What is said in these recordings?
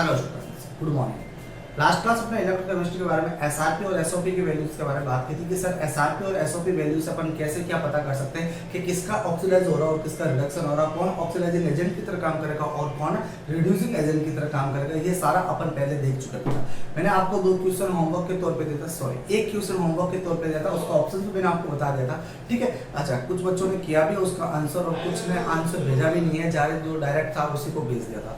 Hello students, good morning. Last class अपने electrochemistry के बारे में एसआरपी और एसओपी के वैल्यूज के बारे में बात की थी कि सर एसआरपी और एसओपी वैल्यूज से अपन कैसे क्या पता कर सकते हैं कि किसका ऑक्सीडाइज हो रहा है और किसका रिडक्शन हो रहा है, कौन ऑक्सीडाइजिंग एजेंट की तरह काम करेगा और कौन रिड्यूसिंग एजेंट की तरह काम करेगा। ये सारा अपन पहले देख चुके थे। मैंने आपको 2 क्वेश्चन होमवर्क के तौर पे दिया था, सॉरी 1 क्वेश्चन होमवर्क के तौर पे दिया था, उसका ऑप्शन भी मैंने आपको बता दिया था। ठीक है, अच्छा कुछ बच्चों ने किया भी उसका आंसर और कुछ ने आंसर भेजा भी नहीं है, जारे जो डायरेक्ट था उसी को भेज दिया था।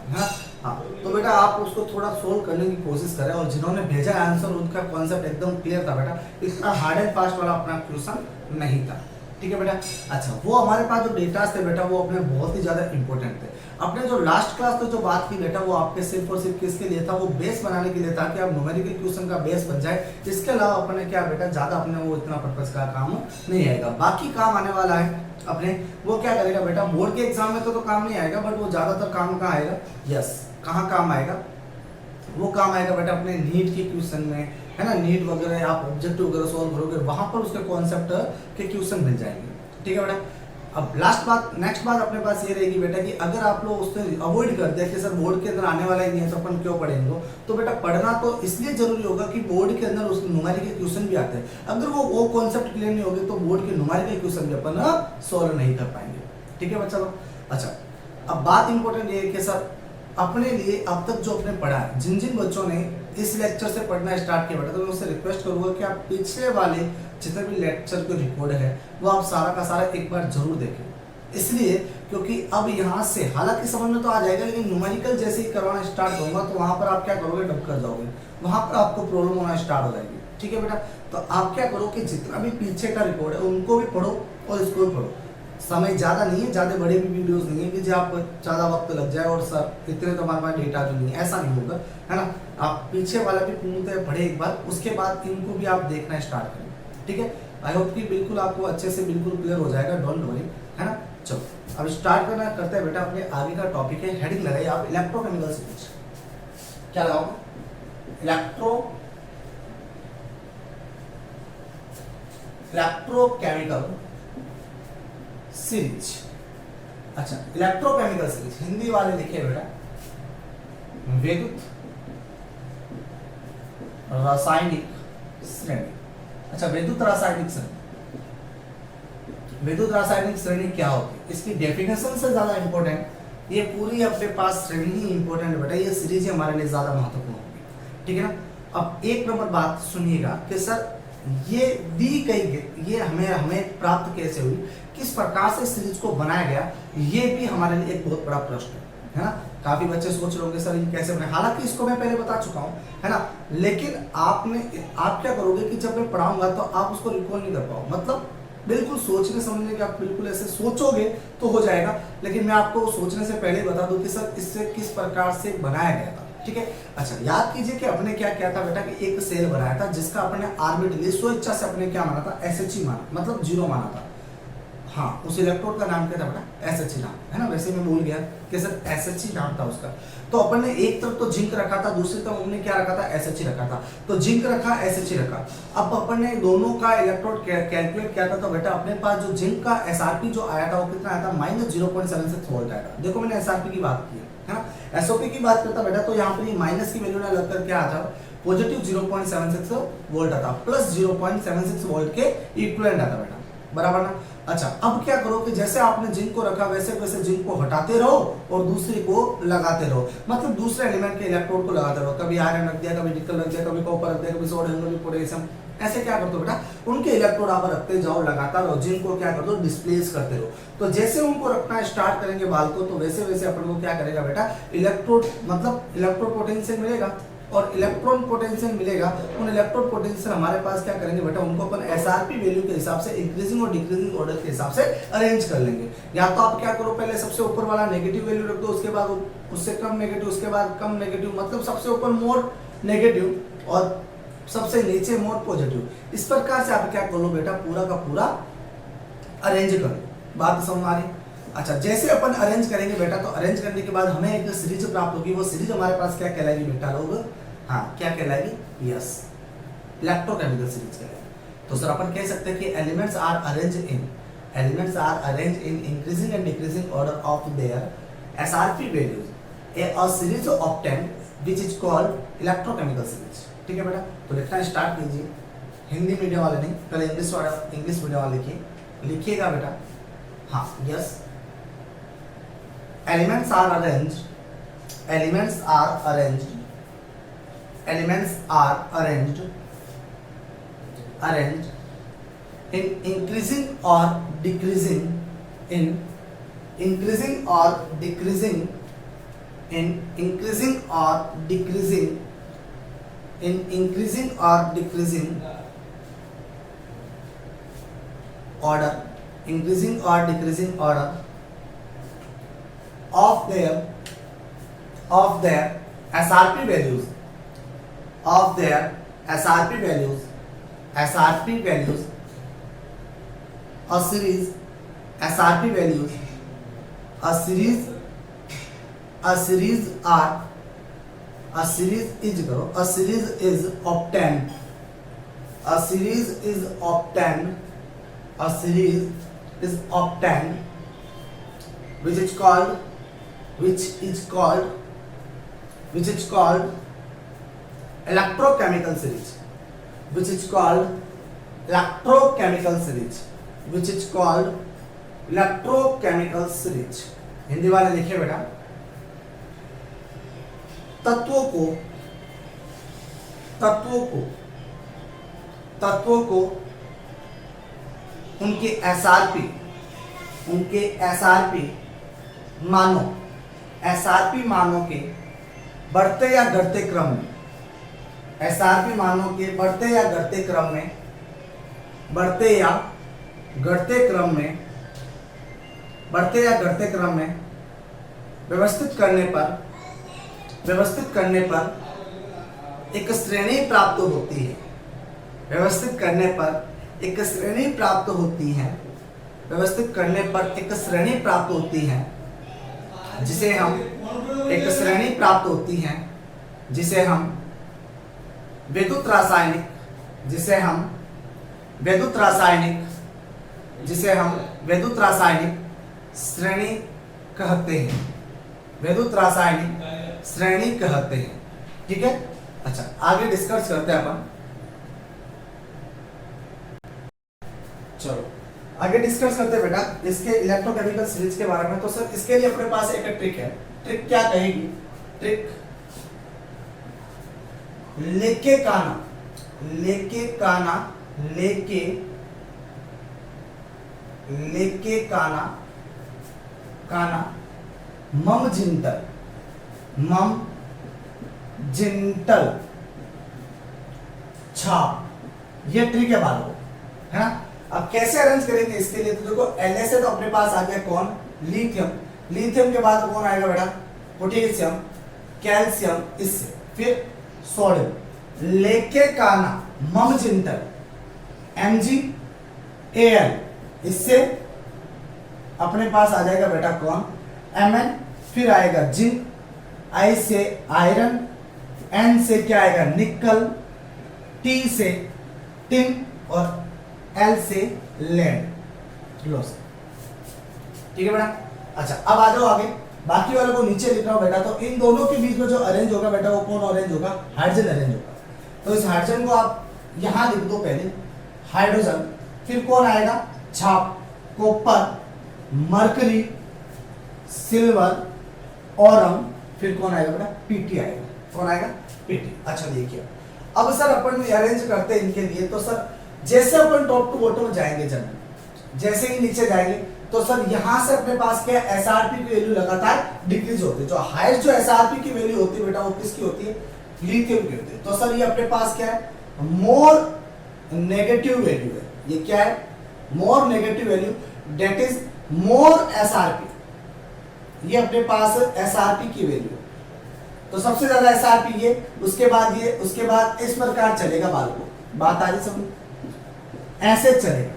हाँ, तो बेटा आप उसको थोड़ा सोल्व करने की कोशिश करें और जिन्होंने भेजा आंसर उनका कॉन्सेप्ट एकदम क्लियर था बेटा, इतना हार्ड एंड फास्ट वाला अपना क्वेश्चन नहीं था। ठीक है बेटा, अच्छा वो हमारे पास जो डेटा थे बेटा वो अपने बहुत ही ज्यादा इंपॉर्टेंट थे। अपने जो लास्ट क्लास में जो बात की बेटा वो आपके सिर्फ और सिर्फ किसके लिए था, वो बेस बनाने के लिए था कि आप न्यूमेरिकल क्वेश्चन का बेस बन जाए। इसके अलावा अपने क्या बेटा ज्यादा अपने वो इतना पर्पस का काम नहीं आएगा। बाकी काम आने वाला है अपने, वो क्या करेगा बेटा बोर्ड के एग्जाम में तो काम नहीं आएगा, बट वो ज्यादातर काम कहाँ आएगा, यस कहाँ काम आएगा, वो काम आएगा बेटा अपने नीट के क्वेश्चन में, है ना। नीट वगैरह आप ऑब्जेक्टिव वगैरह सॉल्व करोगे वहां पर उसके कॉन्सेप्ट के क्वेश्चन मिल जाएंगे। ठीक है बेटा, अब नेक्स्ट बात अपने पास ये रहेगी बेटा कि अगर आप लोग उससे अवॉइड कर दिया कि सर बोर्ड के अंदर आने वाला ही नहीं है तो अपन क्यों पढ़ेंगे, तो बेटा पढ़ना तो इसलिए जरूरी होगा कि बोर्ड के अंदर उसके न्यूमेरिकल क्वेश्चन भी आते हैं। अगर वो कॉन्सेप्ट क्लियर नहीं होगे तो बोर्ड के न्यूमेरिकल क्वेश्चन भी अपन सॉल्व नहीं कर पाएंगे। ठीक है बच्चा लोग, अच्छा अब बात इंपॉर्टेंट ये है कि सर अपने लिए अब तक जो अपने पढ़ा है, जिन जिन बच्चों ने इस लेक्चर से पढ़ना स्टार्ट किया बेटा, तो मैं उससे रिक्वेस्ट करूंगा कि आप पिछले वाले जितने भी लेक्चर के रिकॉर्ड है वो आप सारा का सारा एक बार जरूर देखें। इसलिए क्योंकि अब यहाँ से हालांकि समझ में तो आ जाएगा, लेकिन न्यूमेरिकल जैसे ही करवाना स्टार्ट होगा तो वहां पर आप क्या करोगे, डब कर जाओगे, वहां पर आपको प्रॉब्लम होना स्टार्ट हो जाएगी। ठीक है बेटा, तो आप क्या करो कि जितना भी पीछे का रिकॉर्ड है उनको भी पढ़ो और इसको भी पढ़ो। समय ज़्यादा नहीं है, ज़्यादा बड़े भी वीडियोस नहीं है कि जो आपको ज़्यादा वक्त लग जाए और सर इतने तो हमारे पास डेटा भी नहीं है, ऐसा नहीं होगा, है ना। आप पीछे वाला भी पूर्णतः पढ़े एक बार, उसके बाद इनको भी आप देखना स्टार्ट करें। ठीक है, आई होप कि बिल्कुल आपको अच्छे से बिल्कुल क्लियर हो जाएगा, डोंट वरी, है ना। चलो अब स्टार्ट करते हैं बेटा, अपने आगे का टॉपिक है, हेडिंग लगाइए आप इलेक्ट्रोकेमिकल सीरीज। क्या लगाओगे, इलेक्ट्रोकेमिकल सीरीज। अच्छा इलेक्ट्रोकेमिकल सीरीज हिंदी वाले लिखे बेटा विद्युत रासायनिक श्रेणी। अच्छा विद्युत रासायनिक श्रेणी, विद्युत रासायनिक श्रेणी क्या होती है, इसकी डेफिनेशन से ज्यादा इंपॉर्टेंट ये पूरी अपने पास श्रेणी ही इंपॉर्टेंट बेटा, ये सीरीज हमारे लिए ज्यादा महत्वपूर्ण होगी। ठीक है ना। अब एक नंबर बात सुनिएगा कि सर ये दी गई, ये हमें प्राप्त कैसे हुई, किस प्रकार से सीरीज को बनाया गया, ये भी हमारे लिए एक बहुत बड़ा प्रश्न है ना। काफी बच्चे सोच रहे होंगे सर ये कैसे बने, हालांकि इसको मैं पहले बता चुका हूँ, है ना। लेकिन आप क्या करोगे कि जब मैं पढ़ाऊंगा तो आप उसको रिकॉल नहीं कर पाओ, मतलब बिल्कुल सोचने समझने के आप बिल्कुल ऐसे सोचोगे तो हो जाएगा, लेकिन मैं आपको सोचने से पहले बता दूं कि सर इससे किस प्रकार से बनाया गया था। ठीक है, अच्छा याद कीजिए कि अपने क्या किया था बेटा कि एक सेल बनाया था जिसका अपने ऑर्बिटल स्वेच्छा से अपने क्या माना था, SHE माना, मतलब 0 माना था। हाँ, उस इलेक्ट्रोड का नाम क्या था बेटा, SHE नाम, है ना। वैसे मैं भूल गया कि सर SHE नाम था उसका। तो अपन ने एक तरफ तो जिंक रखा था, दूसरी तरफ हमने क्या रखा था, SHE रखा था। तो जिंक रखा, SHE रखा। अब अपन ने दोनों का इलेक्ट्रोड कैलकुलेट किया था, तो बेटा अपने पास जो जिंक का SRP जो आया था वो कितना आया था, -0.76 वोल्ट आया था। देखो मैंने SRP की बात की है ना, SOP की बात करता बेटा तो यहाँ पर ये माइनस की वैल्यू ना लगकर क्या आता है, पॉजिटिव 0.76 वोल्ट आता, प्लस 0.76 वोल्ट के इक्विवेलेंट आता बेटा, बराबर ना। अच्छा अब क्या करो कि जैसे आपने जिंक को रखा वैसे वैसे जिंक को हटाते रहो और दूसरे को लगाते रहो, मतलब दूसरे एलिमेंट के इलेक्ट्रोड को लगाते रहो। कभी आयरन रख दिया, कभी निकल रख दिया, कभी कॉपर रख दिया, कभी सोडियम, कभी पोटेशियम, ऐसे क्या करते हो बेटा उनके इलेक्ट्रोड आप रखते जाओ, लगातार रहो, जिंक को क्या कर दो, डिस्प्लेस करते रहो। तो जैसे उनको रखना स्टार्ट करेंगे बाल को, तो वैसे वैसे अपन को क्या करेगा बेटा, इलेक्ट्रोड मतलब इलेक्ट्रोड पोटेंशियल मिलेगा और इलेक्ट्रॉन पोटेंशियल मिलेगा। उन इलेक्ट्रॉन पोटेंशियल हमारे पास क्या करेंगे बेटा, उनको अपन SRP वैल्यू के हिसाब से इंक्रीजिंग और डिक्रीजिंग ऑर्डर के हिसाब से अरेंज कर लेंगे। या तो आप क्या करो, पहले सबसे ऊपर वाला नेगेटिव वैल्यू रख दो, उसके बाद उससे कम नेगेटिव, उसके बाद कम नेगेटिव, मतलब सबसे ऊपर मोर नेगेटिव और सबसे नीचे मोर पॉजिटिव। इस प्रकार से आप क्या करो बेटा, पूरा का पूरा अरेंज करो। बात समझ आ रही। अच्छा जैसे अपन अरेंज करेंगे बेटा, तो अरेंज करने के बाद हमें एक सीरीज प्राप्त होगी, वो सीरीज हमारे पास क्या कहलाएगी बेटा लोग, हाँ क्या कहलाएगी, यस इलेक्ट्रोकेमिकल सीरीज कहलाएगी। तो सर अपन कह सकते हैं कि elements are arrange in increasing and decreasing order of their SRP values. A series obtained which is called electrochemical series. ठीक है बेटा, तो लिखना स्टार्ट कीजिए। हिंदी मीडियम वाले नहीं, पहले इंग्लिश मीडियम वाले लिखिए, लिखिएगा बेटा। हाँ, yes, elements are arranged, elements are arranged, elements are arranged in increasing or decreasing, in increasing or decreasing, in increasing or decreasing, in increasing or decreasing order, increasing or decreasing order of their SRP values, of their SRP values, SRP values, a series SRP values, a series are, a series is करो, a series is obtained, a series is obtained, a series is obtained, which is called electrochemical series, which is called electrochemical series, which is called electrochemical series। Hindi वाले लिखिए बेटा, तत्वों को उनके SRP मानों के बढ़ते या घटते क्रम में, एसआरपी मानों के बढ़ते या घटते क्रम में व्यवस्थित करने पर एक श्रेणी प्राप्त होती है, व्यवस्थित करने पर एक श्रेणी प्राप्त होती है, व्यवस्थित करने पर एक श्रेणी प्राप्त होती है, जिसे हम एक श्रेणी प्राप्त होती है, जिसे हम विद्युत रासायनिक श्रेणी कहते हैं, विद्युत रासायनिक श्रेणी कहते हैं। ठीक है, अच्छा आगे डिस्कस करते हैं अपन। चलो आगे डिस्कस करते हैं बेटा इसके इलेक्ट्रोकेमिकल सीरीज के बारे में। तो सर इसके लिए अपने पास एक ट्रिक है। ट्रिक क्या कहेगी? ट्रिक लेके काना मम जिंटल छाप, ये ट्रिक है बालों है ना। अब कैसे अरेंज करेंगे इसके लिए? तो देखो Na से तो अपने पास आ गया कौन? लिथियम। लिथियम के बाद कौन आएगा बेटा? पोटेशियम, कैल्शियम, इससे फिर सोडियम। लेके काना मम जिंटल MgAl, इससे अपने पास आ जाएगा बेटा कौन? Mn, फिर आएगा जिंक, I से आयरन, N से क्या आएगा? निकल, T से टिन और L से लेड, लोस। ठीक है बेटा। अच्छा अब आ जाओ आगे, बाकी वालों को नीचे लिख रहा हूं बेटा। तो इन दोनों के बीच में जो अरेंज होगा बेटा वो कौन अरेंज होगा? हाइड्रोजन अरेंज होगा। तो इस हाइड्रोजन को आप यहां लिख दो पहले, हाइड्रोजन, फिर कौन आएगा? छाप, कॉपर, मरकरी, सिल्वर, औरम, फिर कौन आएगा बेटा? Pt आएगा। कौन आएगा? Pt। अच्छा देखिए अब सर अपन अरेंज करते हैं इनके लिए। तो सर जैसे अपन टॉप टू बॉटम जाएंगे, जनरल जैसे ही नीचे जाएंगे तो सर यहां से अपने पास क्या? एसआरपी की वैल्यू लगातार डिक्रीज होती है। जो हाईएस्ट जो एसआरपी की वैल्यू होती है बेटा वो किसकी होती है? लिथियम की होती है। तो सर ये अपने पास क्या है? मोर नेगेटिव वैल्यू है। ये क्या है? More negative value, that is more SRP. ये अपने पास एसआरपी की वैल्यू। तो सबसे ज्यादा एसआरपी ये, उसके बाद ये, उसके बाद इस प्रकार चलेगा। बाल को बात आ रही समझ? ऐसे चलेगा।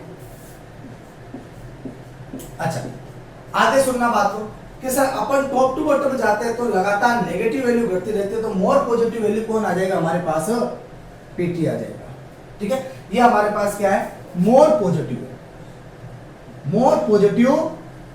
अच्छा आगे सुनना बात को कि सर अपन टॉप टू बॉटम जाते हैं तो लगातार नेगेटिव वैल्यू घटती रहती है। तो मोर पॉजिटिव वैल्यू कौन आ जाएगा हमारे पास? Pt आ जाएगा। ठीक है, ये हमारे पास क्या है? मोर पॉजिटिव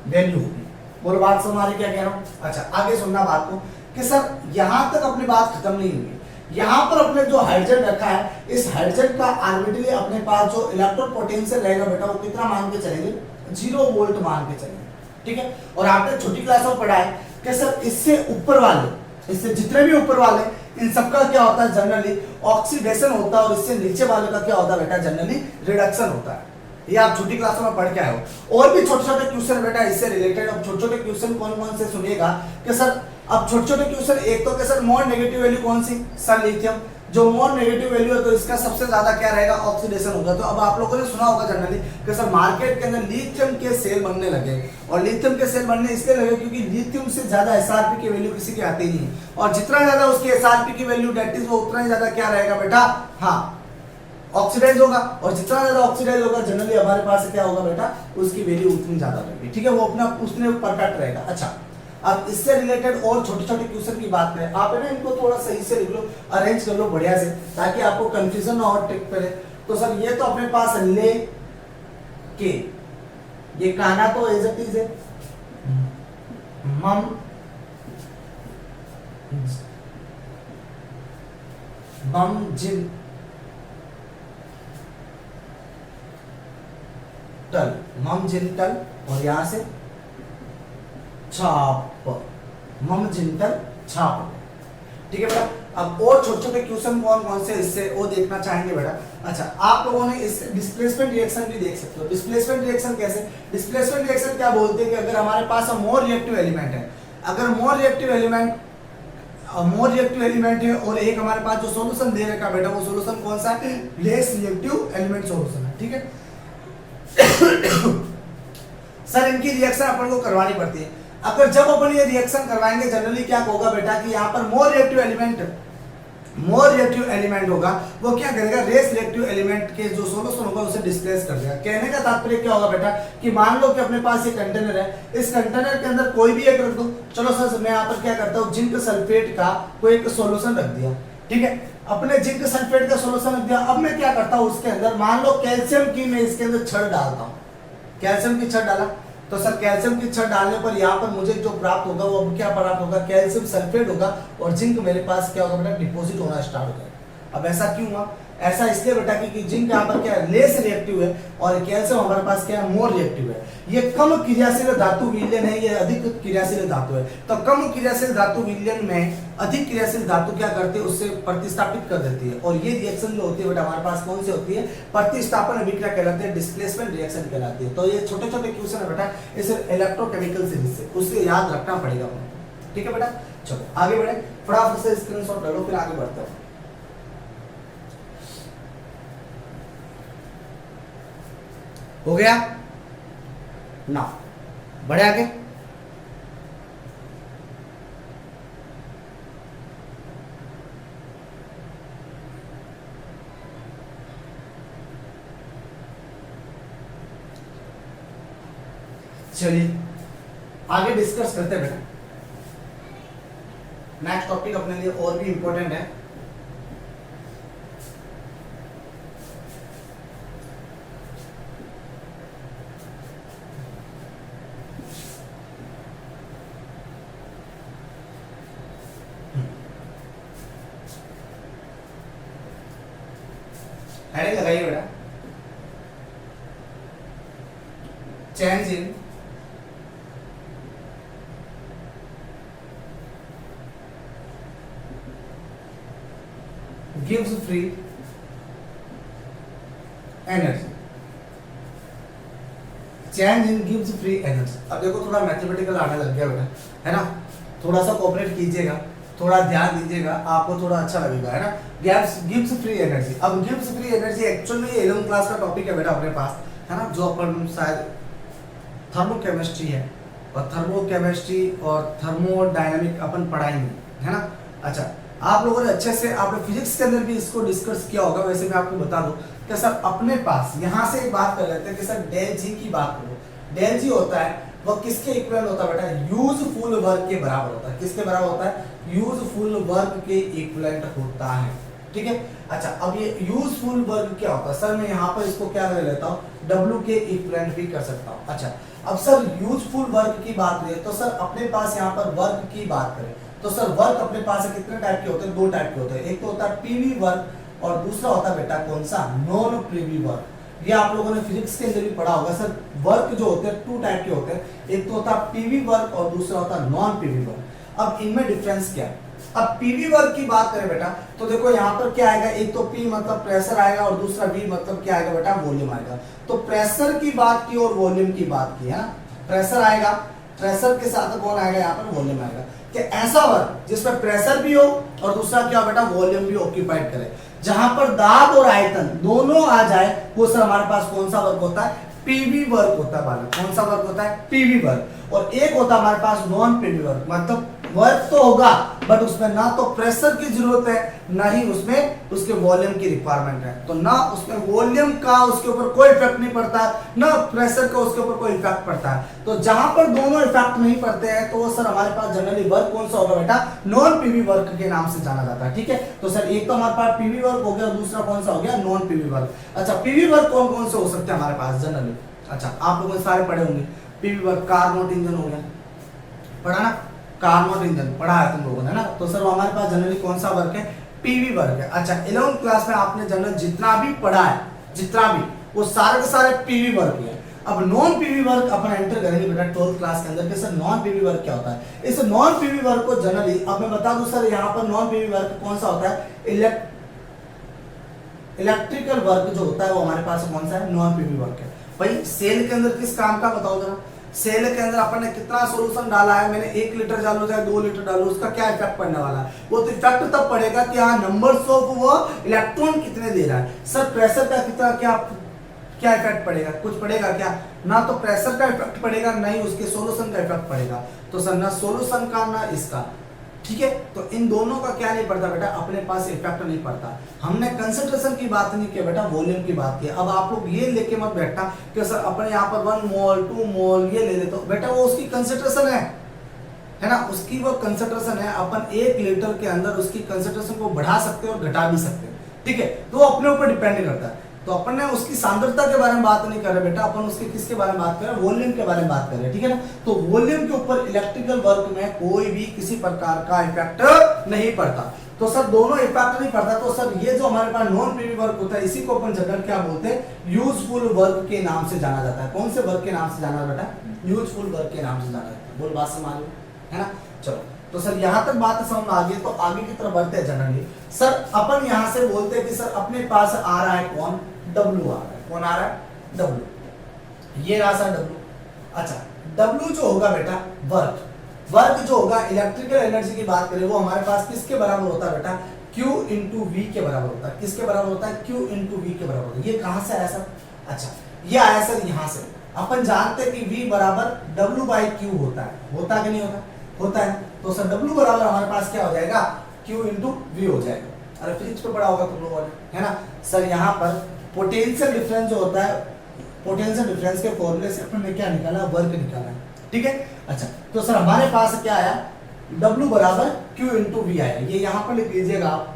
वैल्यू होगी। बोलो बात समझ आ रही क्या कह रहा हूं? अच्छा आगे सुनना बात को कि सर यहां तक अपनी बात खत्म नहीं हुई, यहाँ पर अपने जो हाइड्रोजन रखा है, इस हाइड्रोजन का ऑर्बिटली अपने पास जो इलेक्ट्रॉन पोटेंशियल रहेगा बेटा वो कितना मान के चलेंगे, 0 वोल्ट मान के चलेंगे, ठीक है। और आपने छोटी क्लास में पढ़ा है कि सर इससे ऊपर वाले, इससे जितने भी ऊपर वाले, इन सबका क्या होता है जनरली ऑक्सीडेशन होता है, और इससे नीचे वाले का क्या होता है बेटा जनरली रिडक्शन होता है। ये आप छोटी क्लासों में पढ़ के आए हो। और भी छोटे छोटे क्वेश्चन बेटा इससे रिलेटेड, अब छोटे छोटे क्वेश्चन कौन कौन से सुनिएगा कि सर, अब छोटे छोटे क्वेश्चन, एक तो कि सर मोर नेगेटिव वैल्यू कौन सी, सर लिथियम, जो मोर नेगेटिव वैल्यू है तो इसका सबसे ज्यादा क्या रहेगा, ऑक्सीडेशन होगा। तो अब आप लोगों ने सुना होगा जनरली कि सर मार्केट के अंदर लिथियम के सेल बनने लगे, और लिथियम के सेल बनने इसलिए लगे क्योंकि लिथियम से ज्यादा एसआरपी की वैल्यू किसी की आती नहीं है, और जितना ज्यादा उसकी एसआरपी की वैल्यू डेट इज वो उतना ही ज्यादा क्या रहेगा बेटा, हाँ ऑक्सीडाइज होगा, और जितना ज्यादा ऑक्सीडाइज होगा जनरली हमारे पास क्या होगा बेटा, उसकी वैल्यू उतनी ज्यादा रहेगी, ठीक है, वो अपना उसने परफेक्ट रहेगा। अच्छा, अब इससे रिलेटेड और छोटे छोटे क्वेश्चन की बात करें, आप है ना इनको थोड़ा सही से लिख लो, अरेंज कर लो बढ़िया से, ताकि आपको कंफ्यूजन ना हो ट्रिक पे। तो सर ये तो अपने पास ले के, ये कहना तो एज इट इज है, मम मम जिन टल, मम जिंटल, और यहां से छाप, मम जिंटल छाप, ठीक है बेटा। अब और छोटे छोटे क्वेश्चन कौन कौन से इससे वो देखना चाहेंगे बेटा। अच्छा, आप लोगों ने इस डिस्प्लेसमेंट रिएक्शन भी देख सकते हो। डिस्प्लेसमेंट रिएक्शन कैसे, डिस्प्लेसमेंट रिएक्शन क्या बोलते हैं कि अगर हमारे पास मोर रिएक्टिव एलिमेंट है, अगर मोर रिएक्टिव एलिमेंट है और एक हमारे पास जो सॉल्यूशन दे रखा बेटा, वो सॉल्यूशन कौन सा है, लेस रिएक्टिव एलिमेंट सॉल्यूशन है, ठीक है। सर इनकी रिएक्शन अपन को करवानी पड़ती है। अगर जब अपन ये रिएक्शन करवाएंगे जनरली क्या होगा बेटा कि यहाँ पर मोर रिएक्टिव एलिमेंट होगा, वो क्या करेगा, रेस रिएक्टिव एलिमेंट के जो सॉल्यूशन होगा उसे डिस्प्लेस कर देगा। कहने का तात्पर्य क्या होगा बेटा कि मान लो कि अपने पास ये कंटेनर है, इस कंटेनर के अंदर कोई भी एक रख दो, चलो सर मैं यहाँ पर क्या करता हूँ, जिंक सल्फेट का कोई एक सॉल्यूशन रख दिया, ठीक है, अपने जिंक सल्फेट का सॉल्यूशन रख दिया। अब मैं क्या करता हूँ उसके अंदर, मान लो कैल्शियम की मैं इसके अंदर छड़ डालता हूँ, कैल्शियम की छड़ डाला, तो सर कैल्शियम की छड़ डालने पर यहाँ पर मुझे जो प्राप्त होगा वो अब क्या प्राप्त होगा, कैल्शियम सल्फेट होगा, और जिंक मेरे पास क्या होगा बेटा, डिपॉजिट होना स्टार्ट हो जाएगा। अब ऐसा क्यों हुआ, ऐसा इसलिए बेटा कि जिंक यहाँ पर क्या है, लेस रिएक्टिव है, और कैल्शियम हमारे पास क्या है, मोर रिएक्टिव है। ये कम क्रियाशील धातु विलयन है, ये अधिक क्रियाशील धातु है। तो कम क्रियाशील धातु विलयन में अधिक क्रियाशील धातु क्या करती है, उससे प्रतिस्थापित कर देती है, और ये रिएक्शन जो होती है बेटा हमारे पास कौन सी होती है, प्रतिस्थापन अभिक्रिया कहलाती है, डिस्प्लेसमेंट रिएक्शन कहलाती है। तो ये छोटे छोटे क्वेश्चन है बेटा इस इलेक्ट्रोकेमिकल सीरीज से, उससे याद रखना पड़ेगा, ठीक है बेटा। चलो आगे बढ़े, फटाफट से स्क्रीनशॉट ले लो, फिर आगे बढ़ते हैं। हो गया ना, बढ़े आगे। चलिए आगे डिस्कस करते हैं बेटा। नेक्स्ट टॉपिक अपने लिए और भी इंपॉर्टेंट है। हेडिंग लगाइए बेटा, change in gives free energy, change in gives free energy. अब देखो थोड़ा मैथमेटिकल आने लग गया बेटा, है ना, थोड़ा सा कोऑपरेट कीजिएगा, थोड़ा ध्यान दीजिएगा, आपको थोड़ा अच्छा लगेगा, है ना। गिव्स फ्री एनर्जी, अब गिव्स फ्री एनर्जी एक्चुअल में ये 11th क्लास का टॉपिक है बेटा अपने पास, है ना, जो अपन शायद थर्मोकेमिस्ट्री है, और थर्मोकेमिस्ट्री और थर्मोडायनामिक अपन पढ़ाएंगे, है ना। अच्छा, आप लोगों ने अच्छे से आपने फिजिक्स के अंदर भी इसको डिस्कस किया होगा, वैसे मैं आपको बता दूं कि सर अपने पास यहाँ से एक बात कर लेते हैं कि सर डेल जी की बात करो, डेल जी होता है वह किसके इक्वल होता है बेटा, यूजफुल वर्क के बराबर होता है। किसके बराबर होता है, यूजफुल वर्क के इक्विवेलेंट होता है, ठीक है। अच्छा, अब ये यूजफुल वर्क क्या होता है, सर मैं यहाँ पर इसको क्या ले लेता हूँ, डब्ल्यू के इक्विवेलेंट भी कर सकता हूँ। अच्छा, अब सर यूजफुल वर्क की बात करें तो सर अपने पास यहाँ पर वर्क की बात करें तो सर वर्क अपने पास कितने टाइप के होते हैं? दो टाइप के होते हैं। एक तो होता है पीवी वर्क और दूसरा होता है बेटा कौन सा? Non PV work. ये आप लोगों ने फिजिक्स के अंदर भी पढ़ा होगा सर। वर्क जो होते हैं टू टाइप के होते हैं, एक तो होता है पीवी वर्क और दूसरा होता है नॉन पीवी वर्क। अब इनमें डिफरेंस क्या है? अब पीवी वर्क की बात करें बेटा तो देखो यहाँ पर क्या आएगा, एक तो पी मतलब प्रेशर आएगा और दूसरा वी मतलब क्या आएगा बेटा? वॉल्यूम आएगा। तो प्रेशर की बात की और वॉल्यूम की बात की है ना, प्रेशर आएगा, प्रेशर के साथ कौन आएगा यहाँ पर? वॉल्यूम आएगा। कि ऐसा वर्क जिसमें प्रेशर भी हो और दूसरा क्या बेटा? वॉल्यूम भी ऑक्यूपाइड करे, जहां पर दाब और आयतन दोनों आ जाए, वो सर हमारे पास कौन सा वर्क होता है? पीवी वर्क होता है बालक। कौन सा वर्क होता है? PV work. और एक होता है हमारे पास नॉन पीवी वर्क, मतलब वर्क तो होगा बट उसमें ना तो प्रेशर की जरूरत है ना ही उसमें उसके वॉल्यूम की रिक्वायरमेंट है। तो ना उसमें वॉल्यूम का उसके ऊपर कोई इफेक्ट नहीं पड़ता, ना प्रेशर का उसके ऊपर कोई इफेक्ट पड़ता है। तो जहां पर दोनों इफेक्ट नहीं पड़ते हैं तो वो सर हमारे पास जनरली वर्क कौन सा होगा बेटा? नॉन पीवी वर्क के नाम से जाना जाता है। ठीक है, तो सर एक तो हमारे पास पीवी वर्क हो गया और दूसरा कौन सा हो गया? Non PV work. अच्छा, पीवी वर्क कौन कौन से हो सकते हैं हमारे पास जनरली? अच्छा, आप लोगों ने सारे पढ़े होंगे। पीवी वर्क कार्नोट इंजन हो गया, पढ़ा ना? कार्नोट इंजन पढ़ा है तुम लोगों ने ना। तो सर हमारे पास जनरली कौन सा वर्क है? पीवी वर्क है। अच्छा, 11th क्लास में आपने जनरल जितना भी पढ़ा है, जितना भी, वो सारे के सारे पीवी वर्क है। अब नॉन पीवी वर्क अपन एंटर करेंगे बेटा 12th क्लास के अंदर कि सर नॉन पीवी वर्क क्या होता है। इस नॉन पीवी वर्क को जनरली अब मैं बता दूं सर, यहाँ पर नॉन पीवी वर्क कौन सा होता है? इलेक्ट्रिकल वर्क जो होता है वो हमारे पास कौन सा है? नॉन पीवी वर्क है। भाई सेल के अंदर किस काम का बताओ जरा? सेल के अंदर अपन ने कितना सॉल्यूशन डाला है? मैंने 1 लीटर डालू चाहे 2 लीटर डालू, उसका क्या इफेक्ट पड़ने वाला है? वो तो इफेक्ट तब पड़ेगा कि हाँ नंबर्स ऑफ वो इलेक्ट्रॉन कितने दे रहा है। सर प्रेशर का कितना क्या इफेक्ट पड़ेगा? कुछ पड़ेगा क्या? ना तो प्रेशर का इफेक्ट पड़ेगा ना ही उसके सॉल्यूशन का इफेक्ट पड़ेगा। तो सर ना सॉल्यूशन का ना इसका। ठीक है, तो इन दोनों का क्या नहीं पड़ता बेटा? अपने पास इफेक्ट नहीं पड़ता। हमने कंसंट्रेशन की बात नहीं की बेटा, वॉल्यूम की बात की। अब आप लोग ये लेके मत बैठना कि सर अपने यहाँ पर 1 मोल 2 मोल ये ले ले, तो बेटा वो उसकी कंसंट्रेशन है ना, उसकी वो कंसंट्रेशन है। अपन 1 लीटर के अंदर उसकी कंसंट्रेशन को बढ़ा सकते हैं और घटा भी सकते हैं। ठीक है, तो वो अपने ऊपर डिपेंड करता है। तो अपन ने उसकी सांद्रता के बारे में बात नहीं कर रहे बेटा, अपन उसके किसके बारे में बात कर रहे हैं? वॉल्यूम के बारे में बात कर रहे हैं। ठीक है ना, तो वॉल्यूम के ऊपर इलेक्ट्रिकल वर्क में कोई भी किसी प्रकार का इफेक्ट नहीं पड़ता। तो सर दोनों इफेक्ट नहीं पड़ता, तो सर ये जो हमारे पास नॉन पीवी वर्क होता है इसी को अपन जनरल क्या बोलते हैं? यूजफुल वर्क के नाम से जाना जाता है। कौन से वर्क के नाम से जाना बेटा? यूजफुल वर्क के नाम से जाना जाता है। बोल बात समझ लो, है ना? चलो, तो सर यहां तक बात समझ में आ गई, तो आगे की तरफ बढ़ते हैं। जनरली सर अपन यहां से बोलते हैं कि सर अपने पास आ रहा है कौन? W आ रहा है। कौन आ रहा है? W। ये रहा सर W। अच्छा, W जो होगा बेटा वर्क जो होगा, इलेक्ट्रिकल एनर्जी की बात करें, वो हमारे पास किसके बराबर होता है बेटा? Q इंटू वी के बराबर होता है। किसके बराबर होता है? Q इंटू वी के बराबर होता है। ये कहां से आया सर? अच्छा, ये आया सर यहां से। अपन जानते हैं कि V बराबर W बाई Q होता है। होता कि नहीं होता? होता है। तो सर W बराबर हमारे पास क्या हो जाएगा? Q इंटू वी हो जाएगा। अरे फिजिक्स पे पढ़ा होगा तुम लोगों ने, है ना? सर यहाँ पर पोटेंशियल डिफरेंस जो होता है, पोटेंशियल डिफरेंस के फॉर्मूले से अपन ने क्या निकाला? वर्क निकाला है। ठीक है, अच्छा, तो सर हमारे पास क्या आया? W बराबर Q इंटू वी आया। ये यहाँ पर लिख लीजिएगा आप।